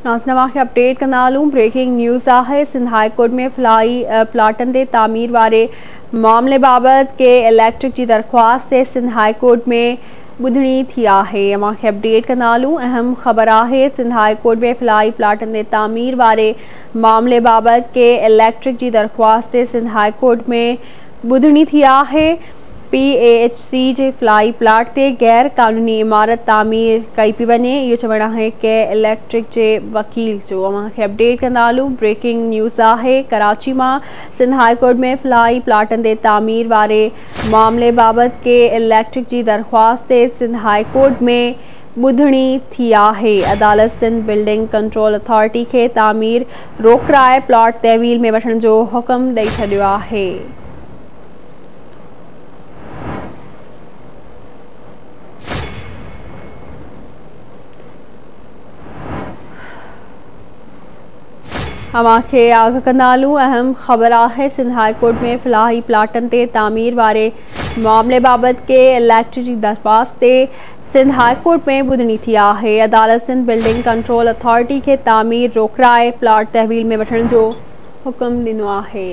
नाज़रीन खे अपडेट कंदा हलूं। ब्रेकिंग न्यूज़ आहे। सिंध हाई कोर्ट में फ्लाई प्लाटन ते तामीर वारे मामले बाबत के इलेक्ट्रिक की दरख्वास्त से सिंध हाई कोर्ट में ॿुधणी थी आहे। अवां खे अपडेट कंदा हलूं। अहम ख़बर आहे। सिंध हाई कोर्ट में फ्लाई प्लाटन ते तामीर वारे मामले बाबत के इलेक्ट्रिक की दरख्वास्त से सिंध हाई कोर्ट में ॿुधणी थी आहे। PAHC जे फ्लाई प्लाट ते गैर कानूनी इमारत तामीर कई पई वञे, इहो चवणु आहे के इलेक्ट्रिक जे वकील जो। अवां खे अपडेट कंदा हलूं। ब्रेकिंग न्यूज़ आहे। कराची मां सिंध हाई कोर्ट में फ्लाई प्लाटन ते तामीर वारे मामले बाबत के इलेक्ट्रिक की दरख्वास्त ते सिंध हाई कोर्ट में ॿुधणी थी आहे। अदालत सिंध बिल्डिंग कंट्रोल अथॉरिटी खे तामीर रोकराए प्लॉट तहवील में वठण जो हुक्म ॾेई छॾियो आहे। अवां खे आगाह कंदा हलूं। अहम ख़बर आहे। सिंध हाई कोर्ट में फ्लाई प्लाटन ते तामीर वारे मामले बाबत के इलेक्ट्रिक की दरख्वास्त ते सिंध हाई कोर्ट में ॿुधणी थी आहे। अदालत सिंध बिल्डिंग कंट्रोल अथॉरिटी खे तामीर रोकराए प्लॉट तहवील में वठण जो हुक्म ॾिनो आहे।